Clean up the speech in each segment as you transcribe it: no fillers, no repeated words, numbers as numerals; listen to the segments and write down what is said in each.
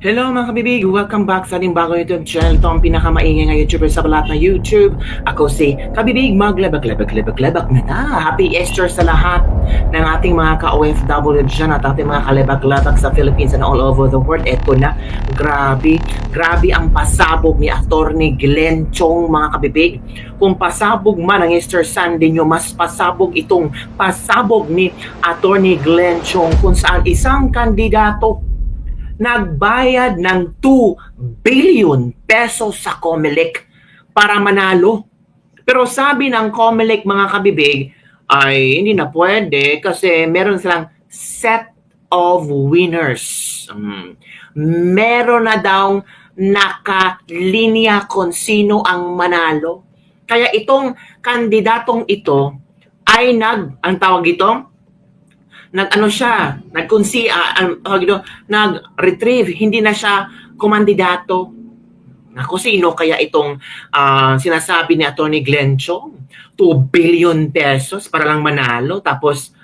Hello mga kabibig! Welcome back sa ating bagong YouTube channel. Ito ang pinakamaingay na YouTuber sa balat na YouTube. Ako si Kabibig, maglebak-lebak-lebak-lebak na ta. Happy Easter sa lahat ng ating mga ka-OFW dyan at ating mga kalebak-lebak sa Philippines and all over the world. Eto na, grabe ang pasabog ni Attorney Glenn Chong mga kabibig. Kung pasabog man ang Easter Sunday nyo, mas pasabog itong pasabog ni Attorney Glenn Chong kung saan isang kandidato nagbayad ng 2 billion pesos sa COMELEC para manalo. Pero sabi ng COMELEC mga kabibig ay hindi na pwede kasi meron silang set of winners. Meron na daw nakalinya kung sino ang manalo. Kaya itong kandidatong ito ay ang tawag ito, nag-retrieve, hindi na siya kumandidato. Naku, sino kaya itong sinasabi ni Attorney Glenn Chong? 2 billion pesos para lang manalo, tapos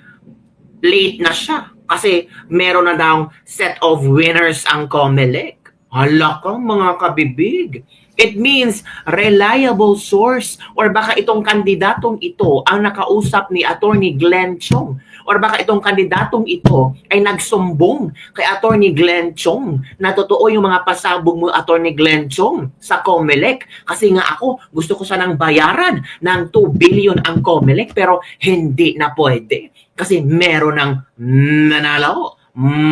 late na siya kasi meron na daw set of winners ang COMELEC. Hala ka mga kabibig. It means reliable source, or baka itong kandidatong ito ang nakausap ni Attorney Glenn Chong, or baka itong kandidatong ito ay nagsumbong kay Attorney Glenn Chong na totoo yung mga pasabog mo Attorney Glenn Chong sa COMELEC kasi nga ako gusto ko sanang bayaran ng 2 billion ang COMELEC pero hindi na pwede kasi meron ng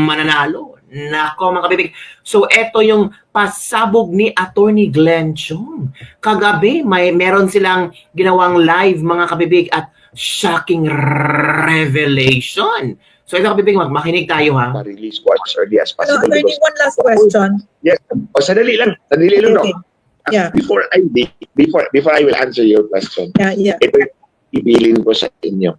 mananalo. Nako mga kabibig. So eto yung pasabog ni Attorney Glenn Chong. Kagabi meron silang ginawang live mga kabibig at shocking revelation. So ito kabibig, makinig tayo ha. Ma-release ko as early as possible. Attorney, one last question. Yes. O sadali lang. Sadali lang Okay. no. Yeah. Before I will answer your question. Yeah. Ito ibilin ko sa inyo.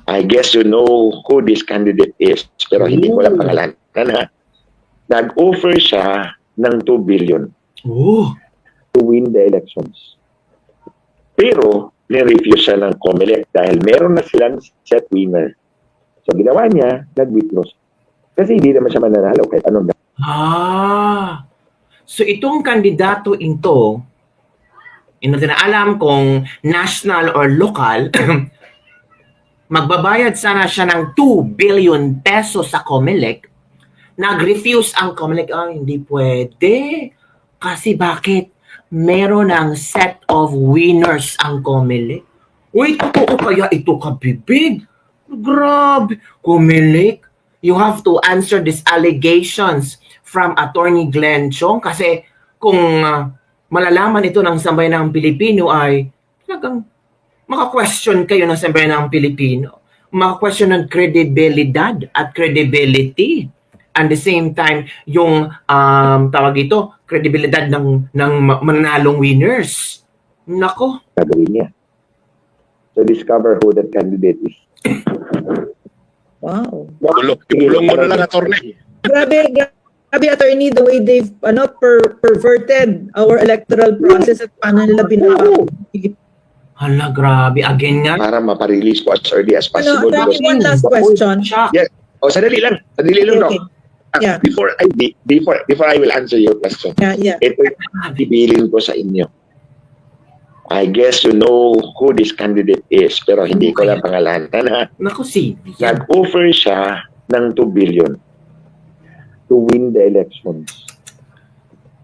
I guess you know who this candidate is, pero hindi ko lang pangalan. Nag-offer siya ng 2 billion to win the elections. Pero, ni-refuse siya ng COMELEC dahil meron na silang set winner. So, ginawa niya, nag-withdraw. Kasi hindi naman siya mananalo kahit anong So itong kandidato ito, hindi natin na alam kung national or local, magbabayad sana siya ng 2 billion pesos sa COMELEC. Nag-refuse ang COMELEC. Hindi pwede. Kasi bakit? Meron ng set of winners ang COMELEC. Uy, totoo kaya ito kabibig? Grabe. COMELEC, you have to answer these allegations from Attorney Glenn Chong kasi kung malalaman ito ng sambayanang Pilipino ay talagang maka-question kayo ng sambayanang Pilipino. Maka-question ng kredibilidad at credibility. At the same time, yung tawag ito, kredibilidad ng mananalong winners. Nako. gagawin niya. So, discover who that candidate is. Wow. Ibulong mo na lang, attorney. Grabe, attorney, the way they've perverted our electoral process at paano nila binawa. Hala, grabe. Again nga. Para ma-release ko as early as possible. Attorney, one last question. Yes. O, sadali lang. Sadali lang, no? Okay. Yeah. Before I will answer your question, Yeah. ito yung ibilin ko sa inyo. I guess you know who this candidate is, pero hindi ko lang pangalan. Naku, si. Nag-offer siya ng 2 billion to win the elections.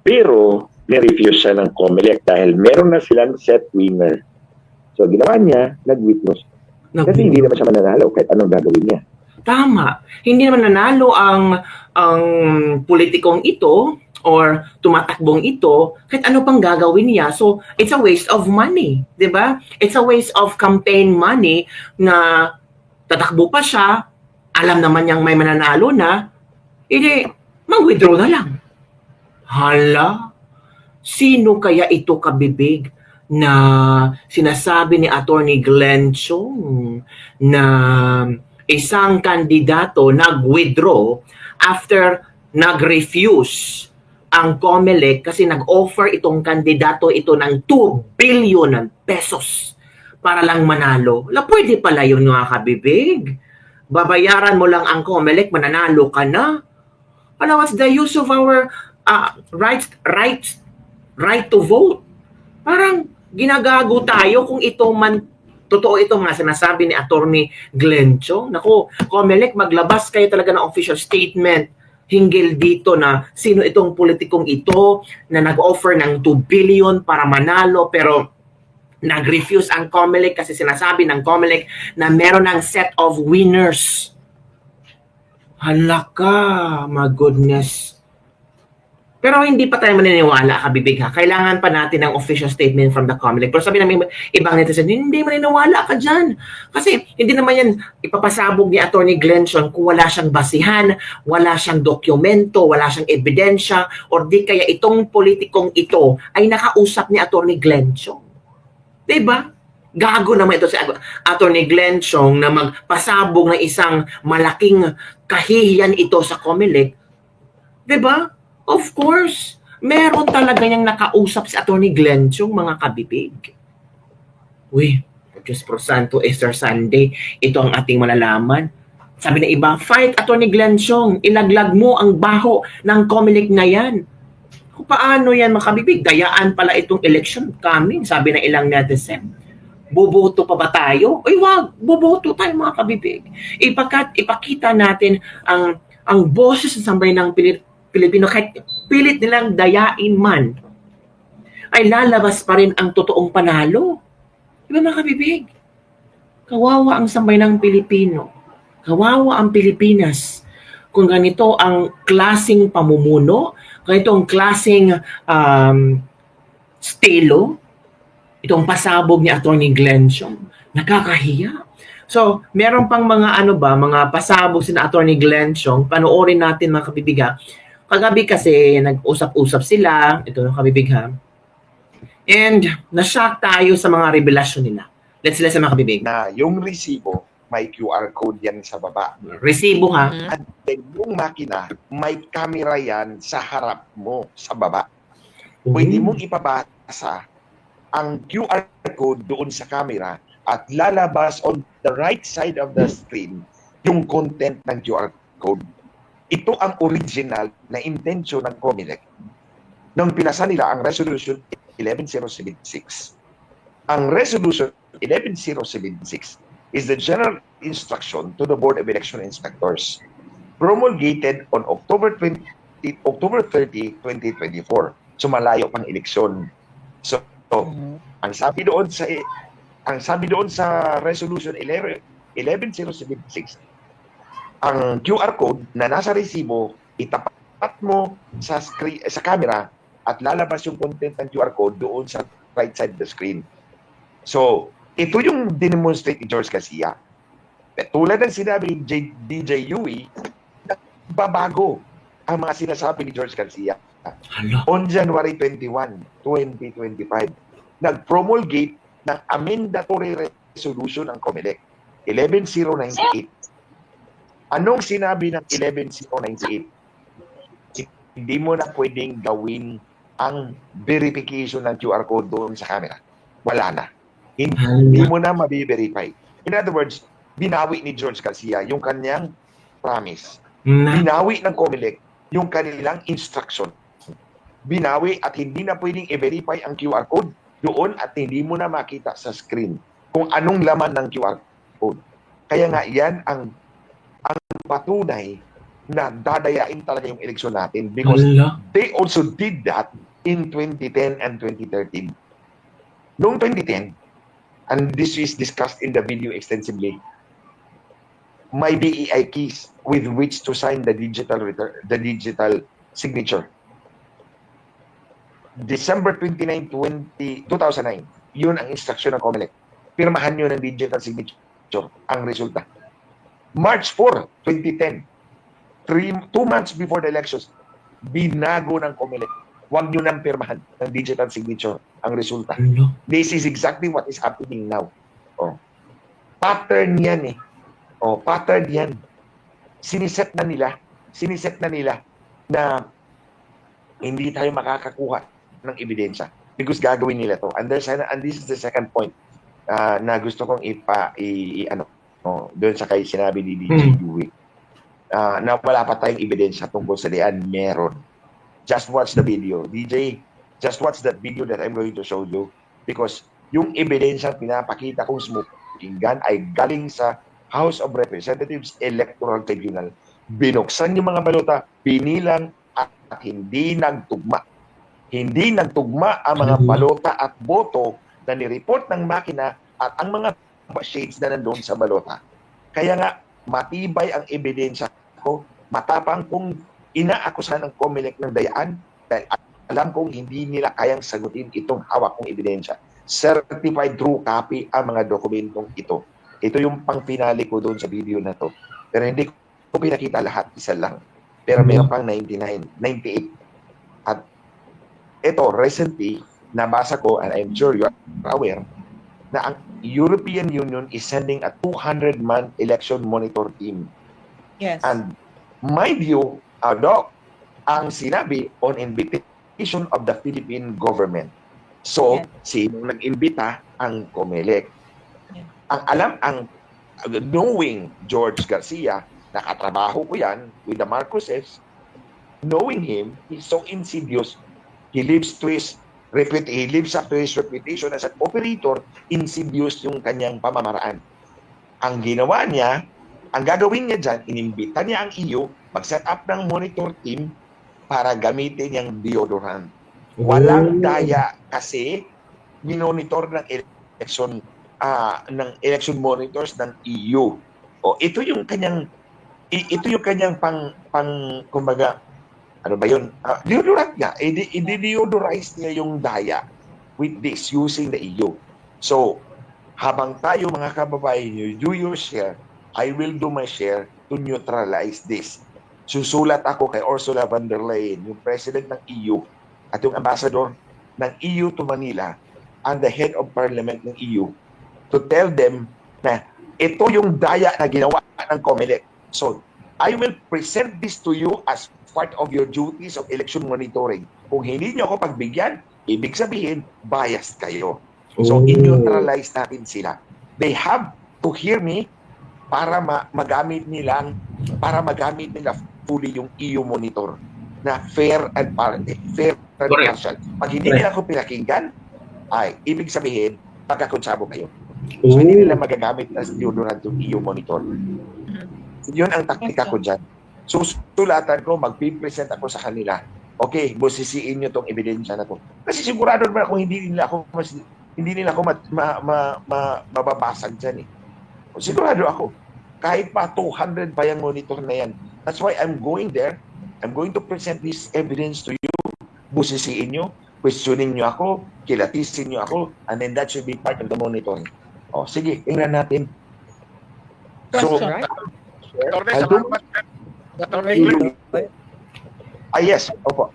Pero, ni-refuse siya ng COMELEC dahil meron na silang set winner. So, ginawa niya, nag-withdraw. Kasi hindi naman siya mananalo kahit anong gagawin niya. Tama. Hindi naman nanalo ang politikong ito or tumatakbong ito kahit ano pang gagawin niya. So, it's a waste of money. Diba? It's a waste of campaign money na tatakbo pa siya, alam naman niyang may mananalo na, mag-withdraw na lang. Hala, sino kaya ito kabibig na sinasabi ni Attorney Glenn Chong na isang kandidato nag-withdraw after nag-refuse ang COMELEC kasi nag-offer itong kandidato ito ng 2 billion pesos para lang manalo. Pwede pala yun mga kabibig. Babayaran mo lang ang COMELEC, mananalo ka na. Ano, what's the use of our right to vote? Parang ginagago tayo kung ito man totoo ito mga sinasabi ni Attorney Glencho. Naku, Comelec, maglabas kayo talaga ng official statement hinggil dito na sino itong politikong ito na nag-offer ng 2 billion para manalo pero nag-refuse ang Comelec kasi sinasabi ng Comelec na meron ng set of winners. Hala ka, my goodness. Pero hindi pa tayo maniniwala, kabibig ha. Kailangan pa natin ng official statement from the Comelec. Pero sabi namin ibang netizen, hindi maniniwala ka dyan. Kasi hindi naman yan ipapasabog ni Attorney Glencho kung wala siyang basihan, wala siyang dokumento, wala siyang ebidensya, or di kaya itong politikong ito ay nakausap ni Attorney Glencho. Diba? Gago naman ito si Attorney Glencho na magpasabog ng isang malaking kahihiyan ito sa Comelec. Diba? Of course, meron talaga niyang nakausap si Attorney Glencho, mga kabibig. Uy, Diyos pro Santo, Easter Sunday, ito ang ating malalaman. Sabi ng iba, fight Attorney Glencho, ilaglag mo ang baho ng Comelec na yan. Kung paano yan, mga kabibig? Dayaan pala itong election coming, sabi ng ilang netizen. Boboto pa ba tayo? Uy, wag, boboto tayo, mga kabibig. Ipakita natin ang boses ng sambayanang Pilipino, kahit pilit nilang dayain man, ay lalabas pa rin ang totoong panalo. Diba mga kabibig? Kawawa ang sambayanang Pilipino. Kawawa ang Pilipinas. Kung ganito ang klaseng pamumuno, ganito ang klaseng stilo, itong pasabog ni Attorney Glencho, nakakahiya. So, meron pang mga mga pasabog si Attorney Glencho, panoorin natin mga kabibiga. Kagabi kasi nag-usap-usap sila, ito yung kabibig ha. And na-shock tayo sa mga revelasyon nila. Let's listen mga kabibig. Na yung resibo, may QR code yan sa baba. Resibo ha. At then yung makina, may camera yan sa harap mo, sa baba. Pwede mong ipabasa ang QR code doon sa camera at lalabas on the right side of the screen yung content ng QR code. Ito ang original na intensyon ng Comelec nung pinasa nila ang Resolution 11076. Ang Resolution 11076 is the general instruction to the Board of Election Inspectors promulgated on October 30, 2024. So malayo pang eleksyon. So ang sabi doon sa Resolution 11076, ang QR code na nasa resibo, itapat mo sa camera at lalabas yung content ng QR code doon sa right side of the screen. So, ito yung demonstrate ni George Garcia. Tulad ng sinabi ni DJ Yui, babago ang mga sinasabi ni George Garcia. On January 21, 2025, nag-promulgate ng amendatory resolution ng Comelec, 11098. Anong sinabi ng 11098? Hindi mo na pwedeng gawin ang verification ng QR code doon sa camera. Wala na. Hindi mo na mabi-verify. In other words, binawi ni George Garcia yung kanyang promise. Binawi ng Comelec yung kanilang instruction. Binawi at hindi na pwedeng i-verify ang QR code doon at hindi mo na makita sa screen kung anong laman ng QR code. Kaya nga yan ang patunay na dadayain talaga yung eleksyon natin because they also did that in 2010 and 2013. Noong 2010, and this is discussed in the video extensively, may BEI keys with which to sign the digital signature. December 29, 2009, yun ang instruction ng Comelec. Pirmahan nyo ng digital signature. Ang resulta. March 4, 2010, 2 months before the elections, binago ng Comelec. Huwag nyo nang pirmahan ng digital signature ang resulta. This is exactly what is happening now. Oh. Pattern yan eh. Oh, pattern yan. Siniset na nila na hindi tayo makakakuha ng ebidensya because gagawin nila to. And this is the second point na gusto kong doon sa kay sinabi ni DJ Dewey. na wala pa tayong ebidensya tungkol sa diyan, meron. Just watch the video. DJ, just watch that video that I'm going to show you because yung ebidensya pinapakita kong smoking gun ay galing sa House of Representatives Electoral Tribunal. Binuksan yung mga balota, binilang at hindi nagtugma. Hindi nagtugma ang mga balota at boto na nireport ng makina at ang mga shades na nandun sa balota. Kaya nga, matibay ang ebidensya ko, matapang kong inaakusahan ng COMELEC ng dayaan dahil alam kong hindi nila kayang sagutin itong hawak kong ebidensya. Certified true copy ang mga dokumentong ito. Ito yung pang-finale ko doon sa video na to. Pero hindi ko pinakita lahat, isa lang. Pero mayroon pang 99, 98. At ito, recently, nabasa ko, and I'm sure you're aware, na ang European Union is sending a 200-man election monitor team. Yes. And mind you, Doc, ang sinabi on invitation of the Philippine government. So, Yes. sino nag-imbita? Ang COMELEC. Yes. Knowing George Garcia, nakatrabaho ko yan with the Marcoses, knowing him, he's so insidious, he lives up to his reputation as an operator, insidious yung kanyang pamamaraan. Ang ginawa niya, ang gagawin niya dyan, inimbita niya ang EU, mag-set up ng monitor team para gamitin yung deodorant. Walang daya kasi minonitor ng election monitors ng EU. O ito yung kanyang kumbaga, ano ba yun? Deodorant nga. I-deodorize niya yung daya with this, using the EU. So, habang tayo mga kababayan, you do your share, I will do my share to neutralize this. Susulat ako kay Ursula von der Leyen, yung president ng EU, at yung ambassador ng EU to Manila, and the head of parliament ng EU, to tell them na ito yung daya na ginawa ng COMELEC. So, I will present this to you as part of your duties of election monitoring. Kung hindi nyo ako pagbigyan, ibig sabihin, biased kayo. So, in-neutralize natin sila. They have to hear me para magamit nila fully yung EU monitor na fair and partial. Pag hindi nila ako pinakinggan, ay, ibig sabihin, pagkakonsabo kayo. So, hindi nila magagamit as deodorant yung EU monitor. Yun ang taktika ko dyan. Susulatan ko, mag-present ako sa kanila. Okay, busisiin nyo tong ebidensya na to. Kasi sigurado naman kung hindi nila ako mababasag dyan eh. Sigurado ako. Kahit pa 200 pa yung monitor na yan. That's why I'm going there. I'm going to present this evidence to you. Busisiin nyo, questionin nyo ako, kilatisin nyo ako, and then that should be part of the monitoring. O, sige, tingnan natin. Question, right? Attorney, I'll do- salamat. Attorney Glenn, yes, opo.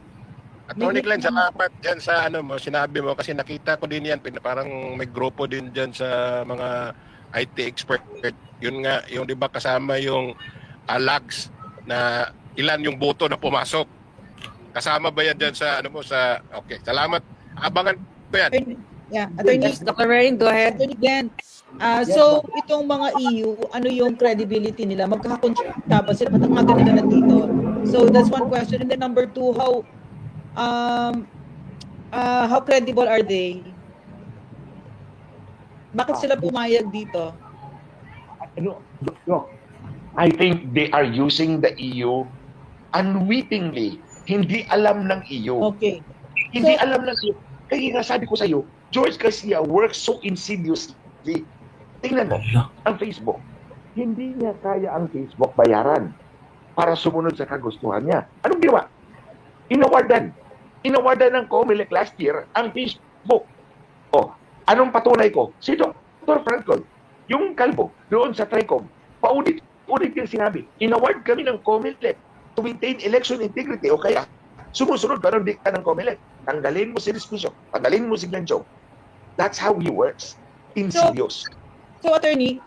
Attorney Glenn, salamat dyan sa ano mo, sinabi mo kasi nakita ko din yan, parang may grupo din dyan sa mga IT expert. Yun nga, yung di ba kasama yung lags na ilan yung boto na pumasok. Kasama ba yan dyan sa ano mo sa okay, salamat. Abangan ko yan. Yeah, Attorney, Dr. Marin, go ahead. Attorney Glenn, so itong mga EU, ano yung credibility nila? Magkakakonsyaba ba sila? Matagal nila nandito. So that's one question. And then number two, how credible are they? Bakit sila pumayag dito? Look, I think they are using the EU unwittingly. Hindi alam ng EU. Okay. Hindi So- alam ng EU. Kaya nga sabi ko sa iyo, George Garcia works so insidiously. Tingnan mo, ang Facebook. Hindi niya kaya ang Facebook bayaran para sumunod sa kagustuhan niya. Anong ginawa? Inawardan. Inawardan ng COMELEC last year ang Facebook. Oh, anong patunay ko? Si Dr. Franco, yung kalbo, doon sa TRICOM, paudit yung sinabi. Inaward kami ng COMELEC to maintain election integrity o kaya sumusunod pero hindi ka ng COMELEC. Tanggalin mo si Respisyo, tanggalin mo si Glancho. That's how he works. Insidious. So attorney,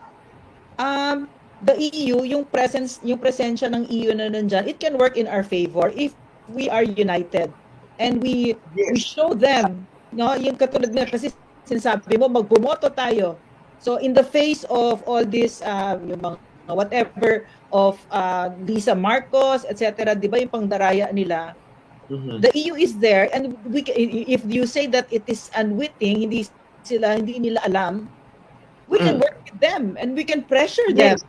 the EU, yung presensya ng EU na nandyan, it can work in our favor if we are united and we show them, no, yung katulad na kasi sinasabi mo, magbumoto tayo. So in the face of all this, yung mga whatever of Lisa Marcos, etc. Di ba yung pangdaraya nila? Mhm. The EU is there, and if you say that it is unwitting, hindi nila alam, we can work with them and we can pressure them. Yes.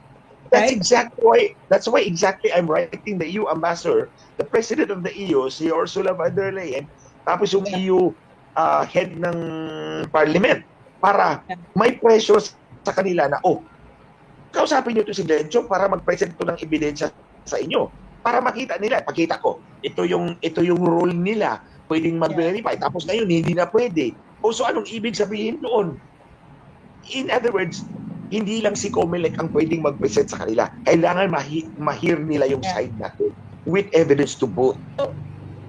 That's Right? exactly why. That's why exactly I'm writing the EU ambassador, the president of the EU, si Ursula von der Leyen, tapos yung EU head ng parliament para may pressure sa kanila na, kausapin niyo to si Lencho para mag-present to ng ebidensya sa inyo. Para makita nila, pakita ko, ito yung role nila, pwedeng mag-verify, tapos ngayon hindi na pwede. So anong ibig sabihin doon? In other words, hindi lang si COMELEC ang pwedeng mag-present sa kanila. Kailangan ma-hear nila yung side natin with evidence to both.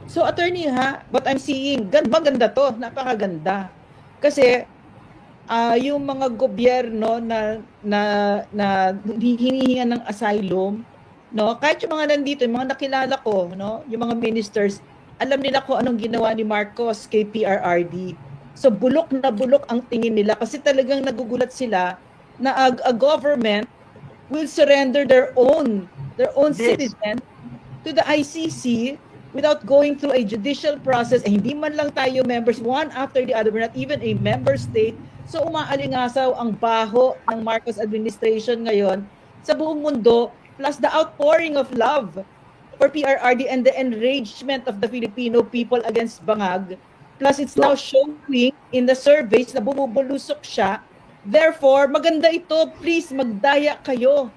So attorney what I'm seeing, maganda to, napakaganda. Kasi yung mga gobyerno na hinihingan ng asylum, no, kahit yung mga nandito, yung mga nakilala ko, no, yung mga ministers, alam nila kung anong ginawa ni Marcos kay PRRD. So bulok na bulok ang tingin nila kasi talagang nagugulat sila na a government will surrender their own citizen to the ICC without going through a judicial process. Hindi man lang tayo members, one after the other, we're not even a member state. So umaalingasaw ang baho ng Marcos administration ngayon sa buong mundo, plus the outpouring of love for PRRD and the enragement of the Filipino people against Bangag. Plus it's now showing in the surveys na bumubulusok siya. Therefore, maganda ito. Please, magdaya kayo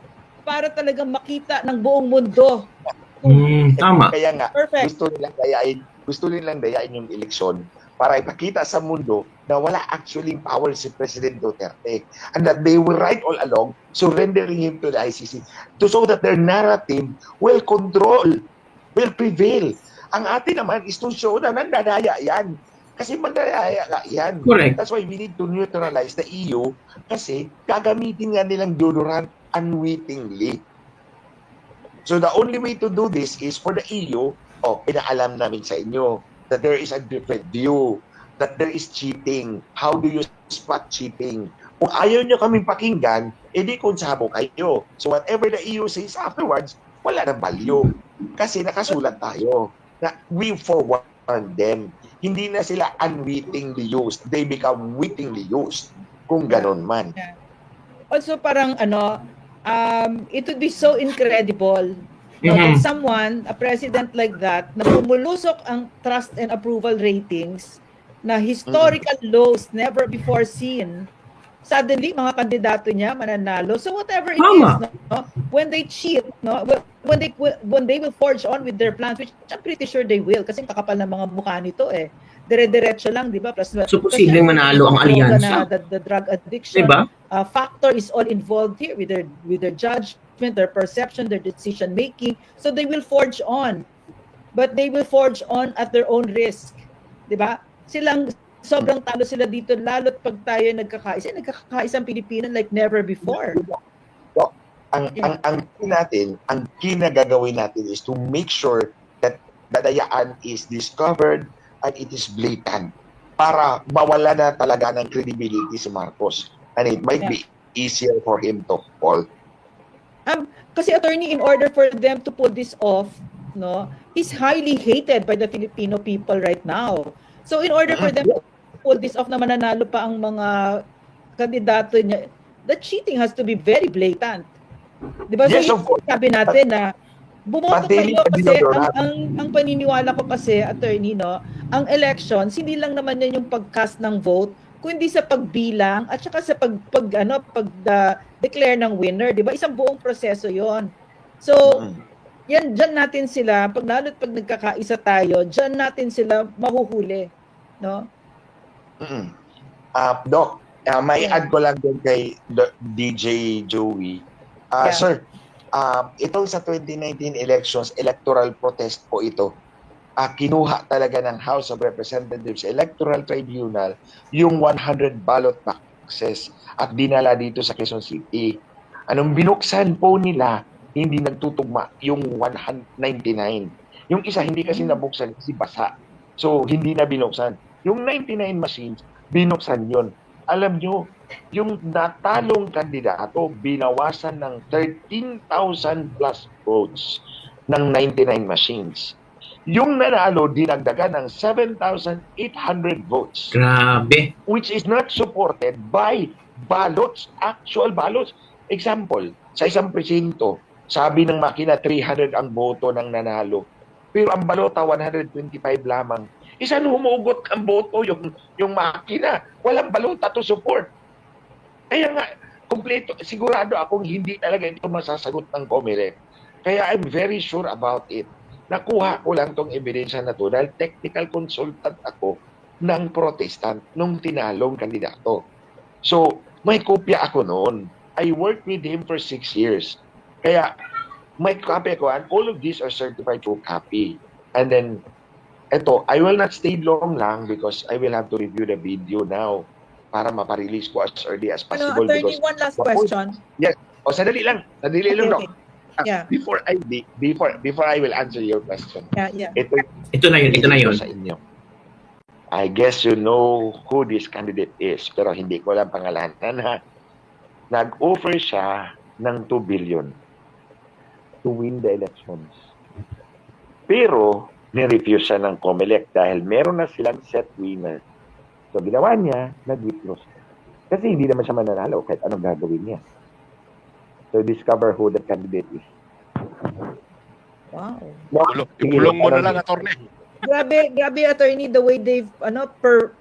para talagang makita ng buong mundo. Tama. Kaya nga, Perfect. gusto nilang dayain yung eleksyon para ipakita sa mundo na wala actually power si President Duterte and that they will right all along surrendering him to the ICC to so that their narrative will prevail. Ang atin naman is to show na nandadaya yan. Kasi mandadaya yan. Correct. That's why we need to neutralize the EU kasi gagamitin nga nilang deodorant unwittingly. So the only way to do this is for the EU, pinaalam namin sa inyo that there is a different view, that there is cheating. How do you spot cheating? Kung ayaw nyo kaming pakinggan, edi konsabo kayo. So whatever the EU says afterwards, wala nang value. Kasi nakasulat tayo na we forewarned them. Hindi na sila unwittingly used. They become wittingly used. Kung ganon man. Also parang it would be so incredible that someone, a president like that, na bumulusok ang trust and approval ratings na historical lows never before seen. Suddenly, mga kandidato niya mananalo. So whatever it is, no, when they cheat, no, when they will forge on with their plans, which I'm pretty sure they will, kasi kakapal ng mga mukha nito dire-diretso lang, di ba? Plus, So posibleng manalo ang alyansa. The drug addiction Diba? factor is all involved here with their judgment, their perception, their decision making. So they will forge on, but they will forge on at their own risk, di ba? Sobrang talo sila dito, lalo't pag tayo nagkakaisa ang Pilipinas like never before. So, ang kinagagawin natin is to make sure that dadayaan is discovered and it is blatant para mawala na talaga ng credibility si Marcos. And it might be easier for him to fall. Kasi attorney, in order for them to pull this off, no, he's highly hated by the Filipino people right now. So in order for them to pull this off na mananalo pa ang mga kandidato niya, the cheating has to be very blatant. Diba? Yes, So of course. sabi natin na bumoto Pati kayo kasi dinodorant. ang paniniwala ko kasi, attorney, no, ang elections, hindi lang naman yan yung pag-cast ng vote, kundi sa pagbilang at saka sa pag-declare ng winner, di ba? Isang buong proseso yon. So, diyan natin sila, lalo't pag nagkakaisa tayo, diyan natin sila mahuhuli. No? Doc, may add ko lang din kay DJ Joey. Sir, itong sa 2019 elections, electoral protest po ito. Kinuha talaga ng House of Representatives Electoral Tribunal yung 100 ballot boxes at dinala dito sa Quezon City. Anong binuksan po nila, hindi nagtutugma yung 199. Yung isa hindi kasi nabuksan kasi basa. So, hindi na binuksan. Yung 99 machines, binuksan yon. Alam nyo, yung natalong kandidato binawasan ng 13,000 plus votes ng 99 machines. Yung nanalo dinagdagan ng 7,800 votes, Grabe. which is not supported by ballots, actual ballots. Example, sa isang presinto, sabi ng makina 300 ang boto ng nanalo. Pero ang balota 125 lamang. Isan humugot ang boto yung makina. Walang balota to support. Kaya nga, kompleto, sigurado akong hindi talaga ito masasagot ng COMELEC. Kaya I'm very sure about it. Nakuha ko lang tong ebidensya na to dahil technical consultant ako ng protestant nung tinalong kandidato. So, may kopya ako noon. I worked with him for 6 years. Kaya, may copy ako and all of these are certified to copy. And then, eto, I will not stay long lang because I will have to review the video now para maparelease ko as early as possible. Attorney, one last question. O, sadali lang. Sadali lang, Doc. Yeah. Before I will answer your question. Yeah. Ito na yun. Sa inyo. I guess you know who this candidate is, pero hindi ko lang pangalanan ha. Nag-offer siya ng 2 billion to win the elections. Pero, ni-refuse siya ng COMELEC dahil meron na silang set winner. So, ginawa niya, nag-withdraw siya. Kasi hindi naman siya mananalo kahit anong gagawin niya. So, discover who the candidate is. Wow. Ikulong mo na lang, attorney. Grabe, attorney, the way they've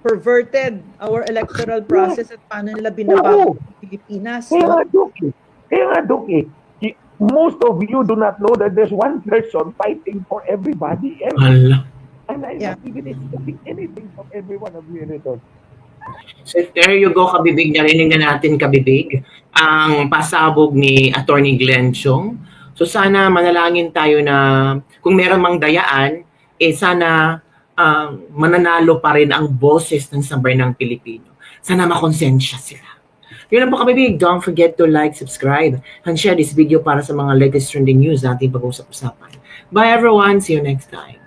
perverted our electoral process at paano nila binabago ang Pilipinas. Kaya nga, Doc, most of you do not know that there's one person fighting for everybody else. Hala. And I'm Yeah. not even expecting anything from every one of you in return. So there you go, Kabibig. Narinig na natin, Kabibig, ang pasabog ni Attorney Glenn Chong. So sana manalangin tayo na kung meron mang dayaan, sana mananalo pa rin ang boses ng sambayanang Pilipino. Sana makonsensya sila. Yun lang po, Kabibig. Don't forget to like, subscribe, and share this video para sa mga latest trending news na ating pag-usap-usapan. Bye everyone. See you next time.